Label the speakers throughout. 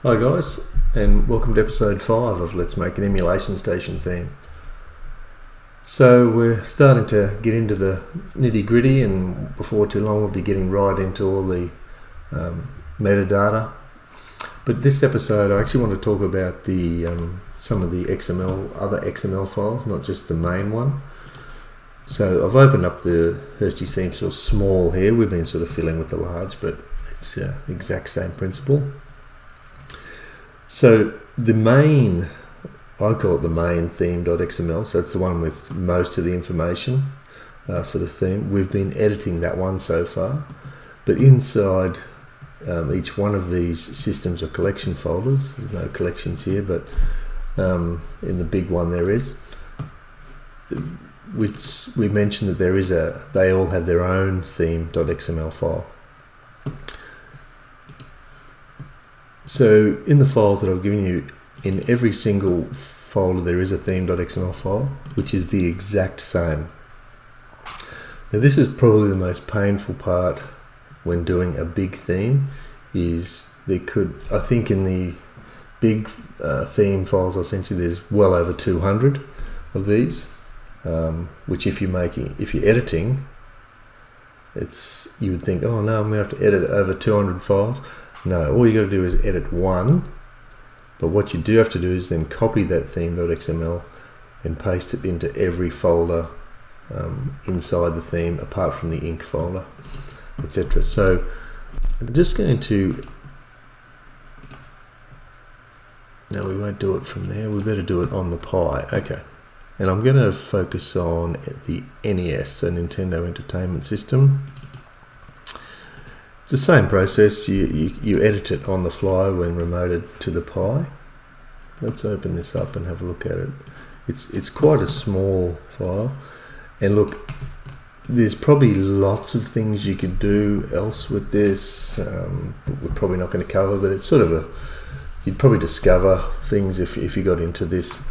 Speaker 1: Hi guys, and welcome to episode 5 of Let's Make an Emulation Station theme. So we're starting to get into the nitty gritty, and before too long we'll be getting right into all the metadata. But this episode I actually want to talk about the some of the other XML files, not just the main one. So I've opened up the Hursty theme sort of small here. We've been sort of filling with the large, but it's exact same principle. So the main, I call it the main theme.xml, so it's the one with most of the information for the theme. We've been editing that one so far, but inside each one of these systems are collection folders. There's no collections here, but in the big one there is. We mentioned that they all have their own theme.xml file. So in the files that I've given you, in every single folder there is a theme.xml file, which is the exact same. Now this is probably the most painful part when doing a big theme, is I think in the big theme files I sent you, there's well over 200 of these, which if you're editing, you would think, oh no, I'm going to have to edit over 200 files. No, all you got to do is edit one, but what you do have to do is then copy that theme.xml and paste it into every folder inside the theme, apart from the ink folder, etc. So I'm just going to, no, we won't do it from there, we better do it on the Pi. Okay, and I'm going to focus on the NES, so Nintendo Entertainment System. It's the same process. You edit it on the fly when remoted to the Pi. Let's open this up and have a look at it. It's quite a small file, and look, there's probably lots of things you could do else with this. We're probably not going to cover, but it's sort of you'd probably discover things if you got into this.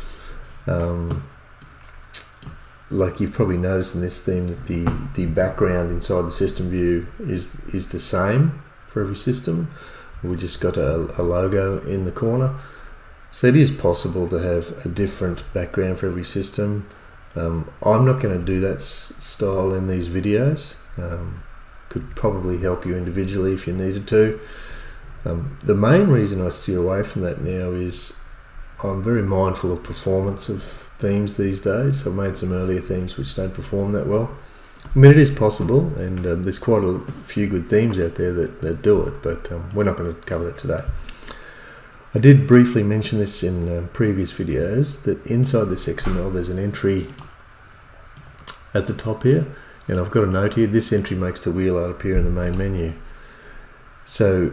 Speaker 1: Like you've probably noticed in this theme that the background inside the system view is the same for every system. We just got a logo in the corner. So it is possible to have a different background for every system. I'm not going to do that style in these videos. Could probably help you individually if you needed to. The main reason I steer away from that now is I'm very mindful of performance of themes these days. I've made some earlier themes which don't perform that well. I mean, it is possible, and there's quite a few good themes out there that do it, but we're not going to cover that today. I did briefly mention this in previous videos, that inside this XML there's an entry at the top here, and I've got a note here, this entry makes the wheel art appear in the main menu. So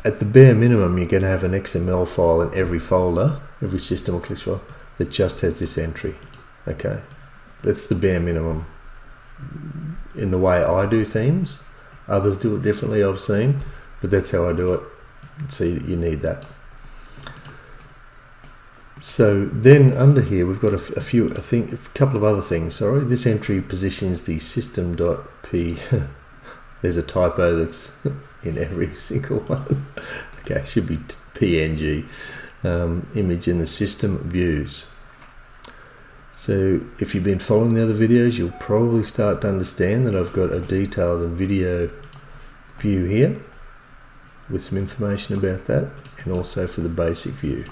Speaker 1: at the bare minimum you're going to have an XML file in every folder, every system or collection file, that just has this entry. Okay, that's the bare minimum in the way I do themes. Others do it differently, I've seen, but that's how I do it. So you need that. So then under here we've got a couple of other things. Sorry, this entry positions the system.p. There's a typo that's in every single one. Okay, it should be PNG. Image in the system views. So if you've been following the other videos, you'll probably start to understand that I've got a detailed and video view here with some information about that, and also for the basic view.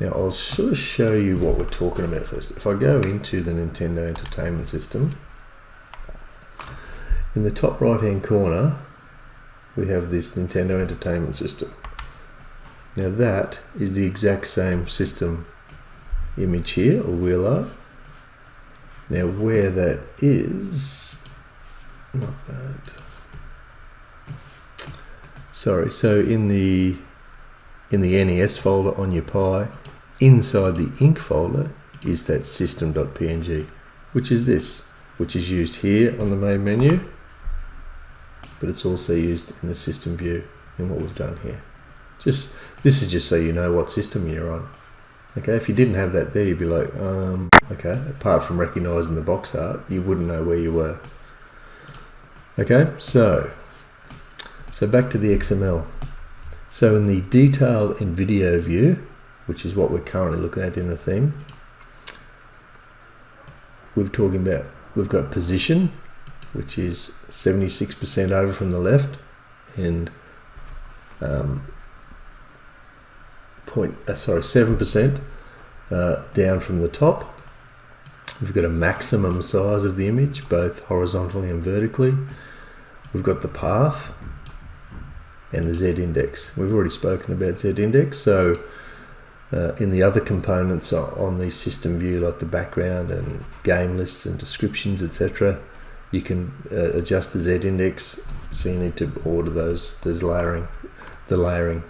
Speaker 1: Now I'll sort of show you what we're talking about first. If I go into the Nintendo Entertainment System, in the top right hand corner we have this Nintendo Entertainment System. Now that is the exact same system image here, or wheel art. Now where that is, not that. Sorry, so in the NES folder on your Pi, inside the ink folder is that system.png, which is this, which is used here on the main menu, but it's also used in the system view in what we've done here. This is just so you know what system you're on. Okay, if you didn't have that there, you'd be like, okay, apart from recognising the box art, you wouldn't know where you were. Okay, so back to the XML. So in the detailed in video view, which is what we're currently looking at in the theme, we've got position, which is 76% over from the left, and 7% down from the top. We've got a maximum size of the image, both horizontally and vertically. We've got the path and the z-index. We've already spoken about z-index, so in the other components on the system view, like the background and game lists and descriptions, etc., you can adjust the z-index, so you need to order those. There's layering. The layering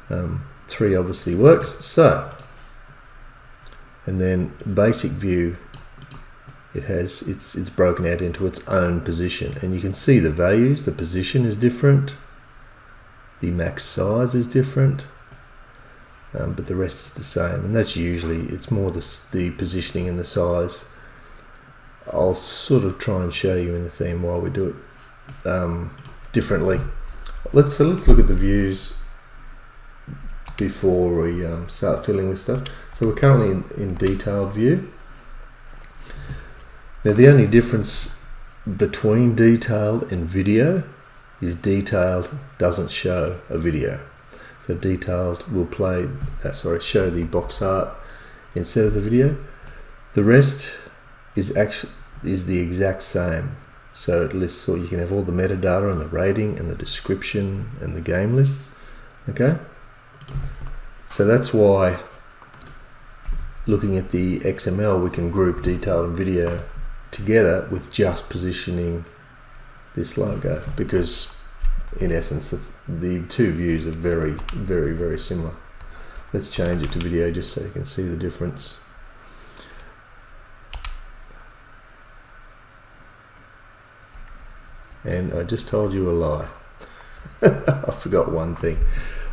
Speaker 1: 3 obviously works. So, and then basic view, it's broken out into its own position, and you can see the values. The position is different, the max size is different, but the rest is the same, and that's usually, it's more the positioning and the size. I'll sort of try and show you in the theme while we do it differently. Let's look at the views before we start filling with stuff. So we're currently in detailed view. Now the only difference between detailed and video is detailed doesn't show a video. So detailed will show the box art instead of the video. The rest is the exact same. So it lists, so you can have all the metadata and the rating and the description and the game lists. Okay? So that's why, looking at the XML, we can group detailed and video together with just positioning this logo, because in essence the two views are very, very, very similar. Let's change it to video just so you can see the difference. And I just told you a lie. I forgot one thing.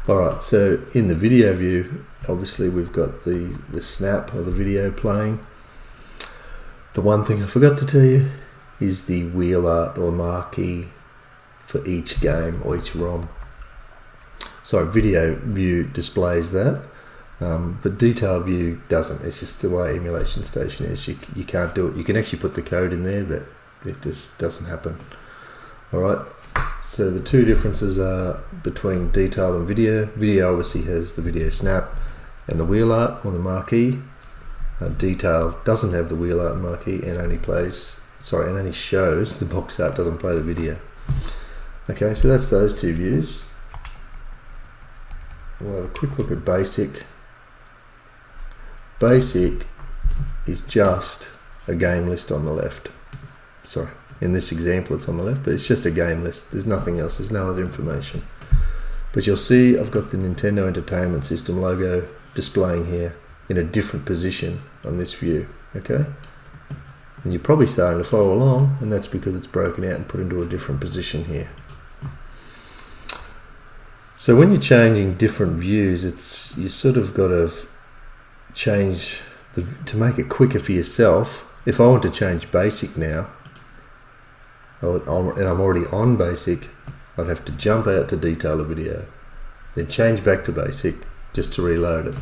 Speaker 1: Alright, so in the video view, obviously we've got the snap of the video playing. The one thing I forgot to tell you is the wheel art or marquee for each game or each ROM. Sorry, video view displays that, but detail view doesn't. It's just the way Emulation Station is. You can't do it. You can actually put the code in there, but it just doesn't happen. Alright, so the two differences are between detail and video. Video obviously has the video snap and the wheel art on the marquee. Detail doesn't have the wheel art and marquee and only shows the box art, doesn't play the video. Okay, so that's those two views. We'll have a quick look at basic. Basic is just a game list on the left. Sorry, in this example it's on the left, but it's just a game list. There's nothing else, there's no other information. But you'll see I've got the Nintendo Entertainment System logo displaying here in a different position on this view, okay? And you're probably starting to follow along, and that's because it's broken out and put into a different position here. So when you're changing different views, you sort of got to change to make it quicker for yourself. If I want to change basic now, and I'm already on basic, I'd have to jump out to detail a video, then change back to basic just to reload it.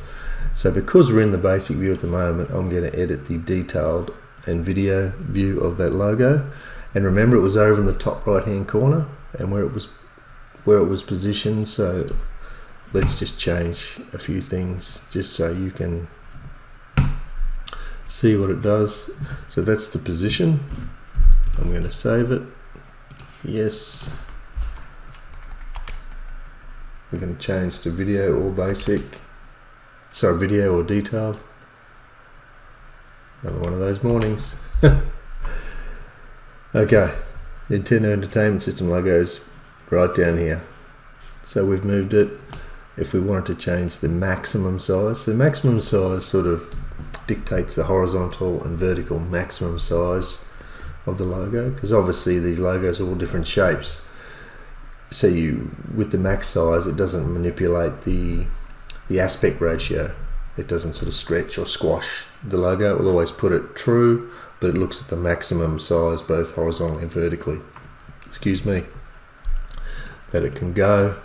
Speaker 1: So because we're in the basic view at the moment, I'm going to edit the detailed and video view of that logo. And remember, it was over in the top right hand corner and where it was positioned. So let's just change a few things just so you can see what it does. So that's the position. I'm going to save it. Yes. We're going to change to video or basic. Sorry, video or detailed. Another one of those mornings. Okay, Nintendo Entertainment System logo's right down here. So we've moved it. If we wanted to change the maximum size, the maximum size sort of dictates the horizontal and vertical maximum size of the logo, because obviously these logos are all different shapes. So with the max size, it doesn't manipulate the aspect ratio. It doesn't sort of stretch or squash the logo. It will always put it true, but it looks at the maximum size both horizontally and vertically. Excuse me. That it can go.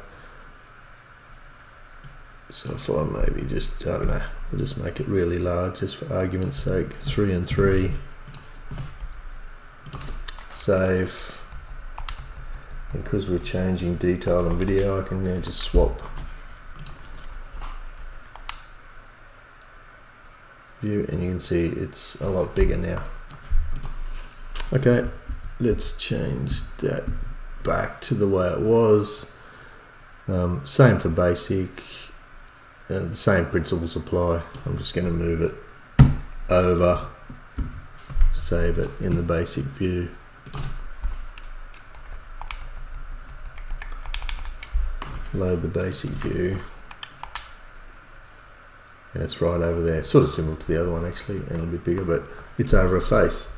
Speaker 1: So if I maybe just, I don't know, we'll just make it really large just for argument's sake. 3 and 3. Save. And because we're changing detail and video, I can now just swap view, and you can see it's a lot bigger now. Okay, let's change that back to the way it was. Same for basic. The same principles apply. I'm just going to move it over, save it in the basic view. Load the basic view, and it's right over there, sort of similar to the other one actually, and a little bit bigger, but it's over a face.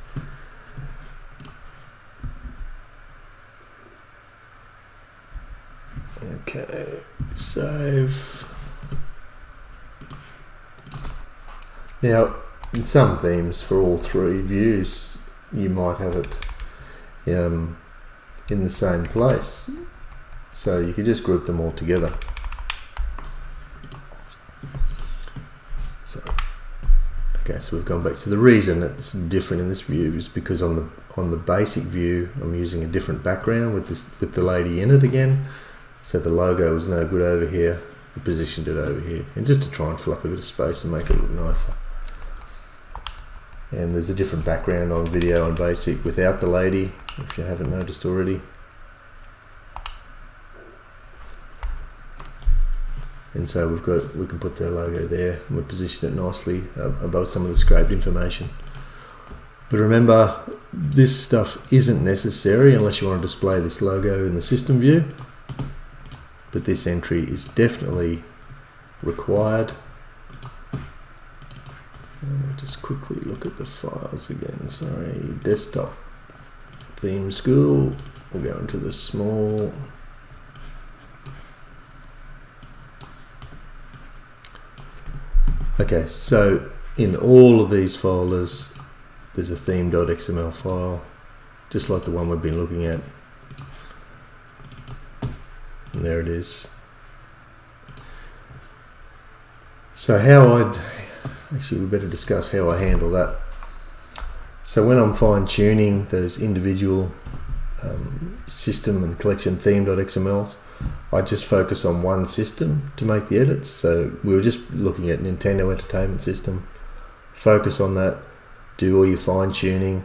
Speaker 1: Okay, save. Now, in some themes for all three views, you might have it in the same place. So you could just group them all together. So, okay, so we've gone back to the reason it's different in this view is because on the basic view, I'm using a different background with the lady in it again. So the logo was no good over here. I positioned it over here, and just to try and fill up a bit of space and make it look nicer. And there's a different background on video and basic without the lady, if you haven't noticed already. And so we can put the logo there, and we position it nicely above some of the scraped information. But remember, this stuff isn't necessary unless you want to display this logo in the system view. But this entry is definitely required. I'll just quickly look at the files again. Sorry, desktop theme school. We'll go into the small. Okay, so in all of these folders, there's a theme.xml file, just like the one we've been looking at. And there it is. So actually we better discuss how I handle that. So when I'm fine tuning those individual system and collection theme.xmls, I just focus on one system to make the edits. So we were just looking at Nintendo Entertainment System. Focus on that, do all your fine tuning,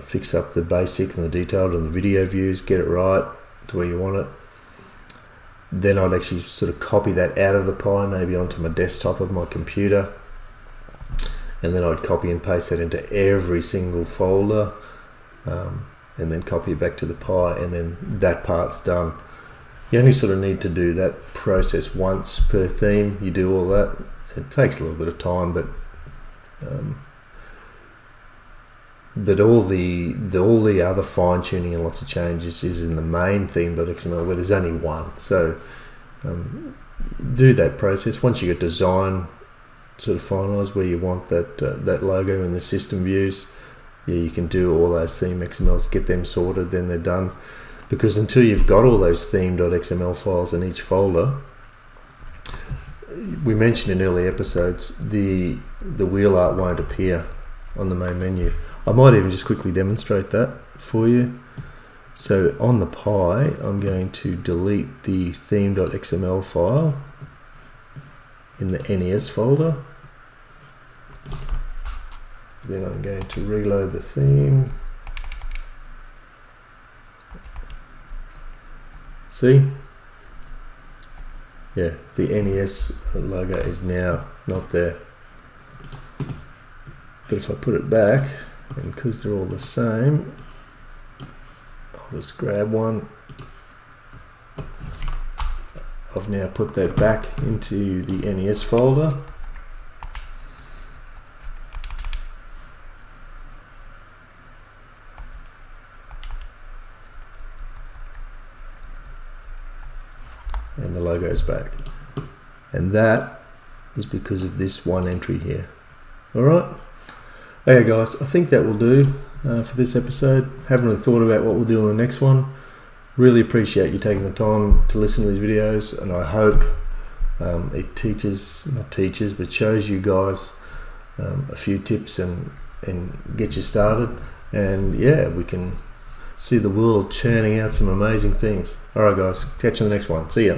Speaker 1: fix up the basic and the detailed and the video views, get it right to where you want it. Then I'd actually sort of copy that out of the Pi, maybe onto my desktop of my computer, and then I'd copy and paste that into every single folder, and then copy it back to the Pi, and then that part's done. You only sort of need to do that process once per theme. You do all that. It takes a little bit of time, but all the other fine tuning and lots of changes is in the main theme.xml where there's only one. So do that process. Once you get design sort of finalized where you want that logo in the system views, yeah, you can do all those theme XMLs, get them sorted, then they're done. Because until you've got all those theme.xml files in each folder, we mentioned in early episodes, the wheel art won't appear on the main menu. I might even just quickly demonstrate that for you. So on the Pi, I'm going to delete the theme.xml file in the NES folder. Then I'm going to reload the theme. See? Yeah, the NES logo is now not there. But if I put it back, and because they're all the same, I'll just grab one. I've now put that back into the NES folder. And the logo's back. And that is because of this one entry here. Alright? Okay guys, I think that will do for this episode. Haven't really thought about what we'll do in the next one. Really appreciate you taking the time to listen to these videos, and I hope It but shows you guys a few tips and get you started. And yeah, we can see the world churning out some amazing things. All right, guys, catch you on the next one. See ya.